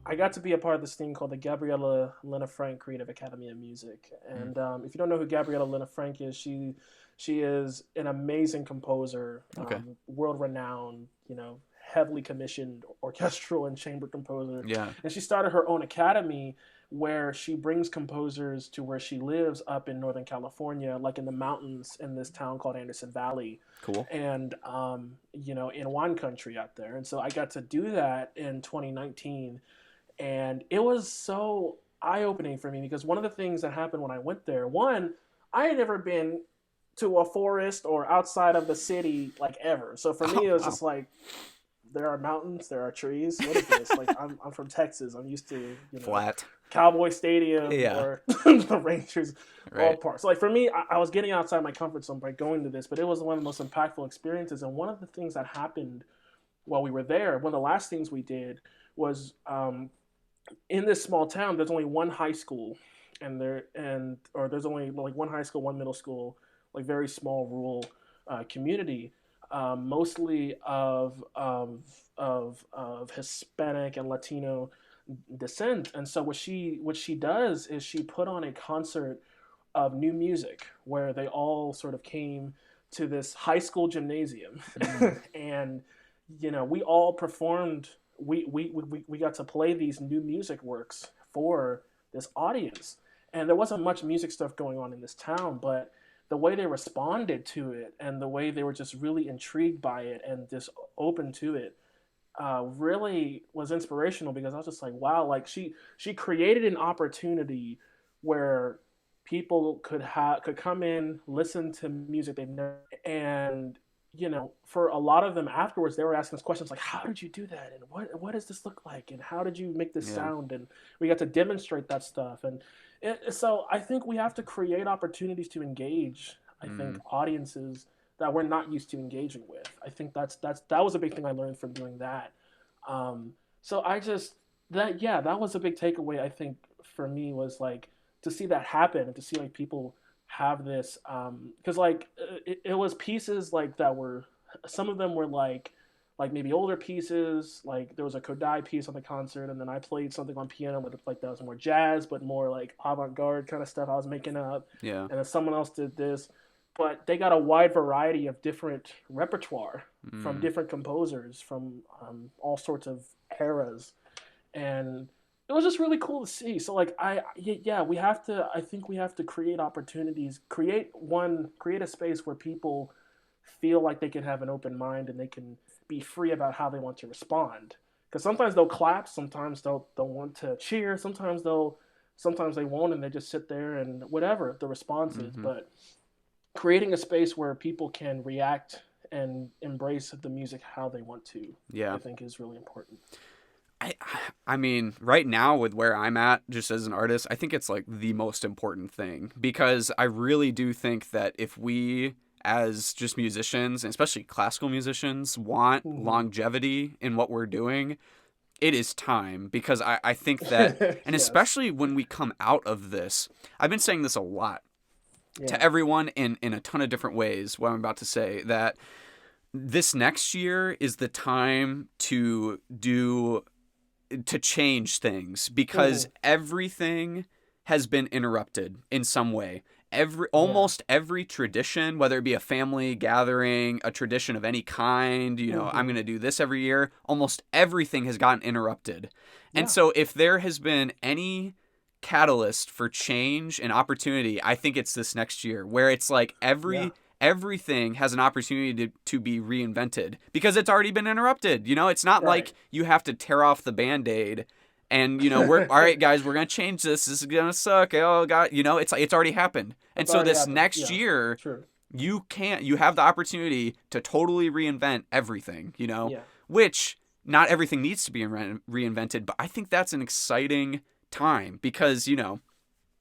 I got to be a part of this thing called the Gabriella Lena Frank Creative Academy of Music. Mm. And if you don't know who Gabriella Lena Frank is, she is an amazing composer, Okay. world renowned, heavily commissioned orchestral and chamber composer. Yeah. And she started her own academy where she brings composers to where she lives up in Northern California, like in the mountains in this town called Anderson Valley, Cool. and in wine country out there. And so I got to do that in 2019, and it was so eye opening for me because one of the things that happened when I went there, one, I had never been to a forest or outside of the city like ever. So for me, Oh, it was wow. just like there are mountains, there are trees. What is this? Like I'm from Texas. I'm used to Flat. Cowboy Stadium Yeah. or the Rangers Right. ballpark. So like for me, I was getting outside my comfort zone by going to this, but it was one of the most impactful experiences. And one of the things that happened while we were there, one of the last things we did was in this small town. There's only one high school, or there's only like one high school, one middle school, like very small rural community, mostly of Hispanic and Latino descent. And so what she does is she put on a concert of new music where they all sort of came to this high school gymnasium, Mm. and we all performed. We got to play these new music works for this audience, and there wasn't much music stuff going on in this town, but the way they responded to it and the way they were just really intrigued by it and just open to it really was inspirational because I was just like, wow, like she created an opportunity where people could come in, listen to music they've never, and for a lot of them afterwards, they were asking us questions like, how did you do that, and what does this look like, and how did you make this Yeah. sound, and we got to demonstrate that stuff, and so I think we have to create opportunities to engage. I think Mm. audiences that we're not used to engaging with. I think that was a big thing I learned from doing that. So I just that was a big takeaway. I think for me was like to see that happen and to see like people have this because it was pieces like that were some of them were like maybe older pieces. Like there was a Kodai piece on the concert, and then I played something on piano with like that was more jazz, but more like avant-garde kind of stuff I was making up. Yeah. And then someone else did this, but they got a wide variety of different repertoire from Mm. different composers from all sorts of eras, and it was just really cool to see. So like yeah, we have to. I think we have to create opportunities, create a space where people feel like they can have an open mind and they can be free about how they want to respond. Because sometimes they'll clap, sometimes they'll want to cheer, sometimes they won't, and they just sit there and whatever the response is. Hmm. But creating a space where people can react and embrace the music how they want to, Yeah. I think is really important. I I mean, right now with where I'm at, just as an artist, I think it's like the most important thing because I really do think that if we, as just musicians, and especially classical musicians, want Mm-hmm. longevity in what we're doing, it is time because I think that, and Yes. especially when we come out of this, I've been saying this a lot to Yeah. everyone in a ton of different ways, what I'm about to say, that this next year is the time to change things because Mm-hmm. everything has been interrupted in some way. Yeah. Almost every tradition, whether it be a family gathering, a tradition of any kind, I'm Mm-hmm. going to do this every year, almost everything has gotten interrupted. And Yeah. so if there has been any catalyst for change and opportunity, I think it's this next year where it's like Yeah. everything has an opportunity to be reinvented because it's already been interrupted. It's not Right. like you have to tear off the Band-Aid and we're all right, guys, we're gonna change this. This is gonna suck. Oh god, it's like it's already happened. And That's so already this happened. next Yeah. year, True. you have the opportunity to totally reinvent everything. Yeah. Which not everything needs to be reinvented, but I think that's an exciting time because Yeah.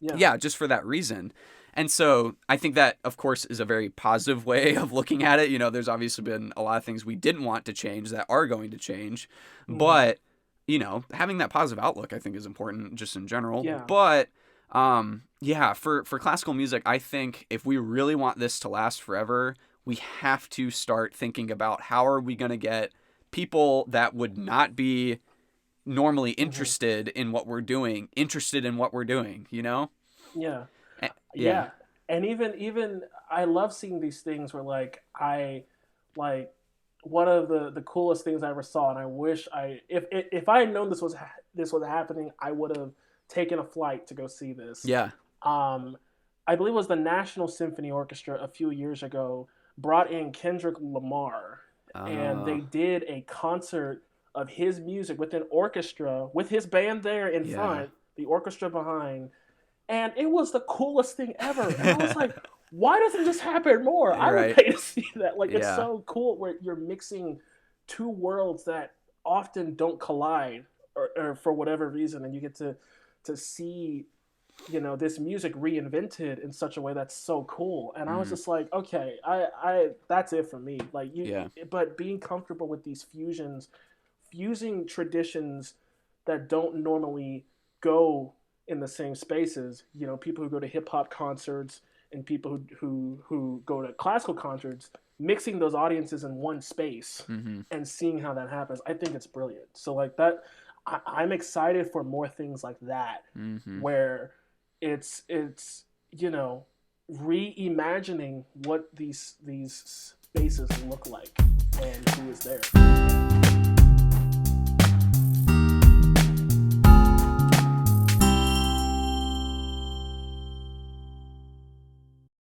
yeah, just for that reason. And so I think that, of course, is a very positive way of looking at it. There's obviously been a lot of things we didn't want to change that are going to change. Mm-hmm. But, having that positive outlook, I think, is important just in general. Yeah. But, yeah, for classical music, I think if we really want this to last forever, we have to start thinking about how are we going to get people that would not be normally Hmm. interested in what we're doing, you know? Yeah. Yeah. Yeah. And even I love seeing these things where like I like one of the coolest things I ever saw, and I wish I if I had known this was happening, I would have taken a flight to go see this. Yeah. Um, I believe it was the National Symphony Orchestra a few years ago brought in Kendrick Lamar, and Uh, they did a concert of his music with an orchestra with his band there in yeah. front, the orchestra behind, and it was the coolest thing ever. And I was like, why doesn't this happen more? I would Right. pay to see that. Like, it's Yeah. so cool where you're mixing two worlds that often don't collide, or for whatever reason, and you get to see this music reinvented in such a way that's so cool. And I was Mm, just like, okay, I that's it for me. Like yeah. but being comfortable with these fusing traditions that don't normally go in the same spaces. People who go to hip hop concerts and people who go to classical concerts, mixing those audiences in one space Mm-hmm. and seeing how that happens. I think it's brilliant. So like that, I'm excited for more things like that, Mm-hmm. where it's reimagining what these spaces look like and who is there.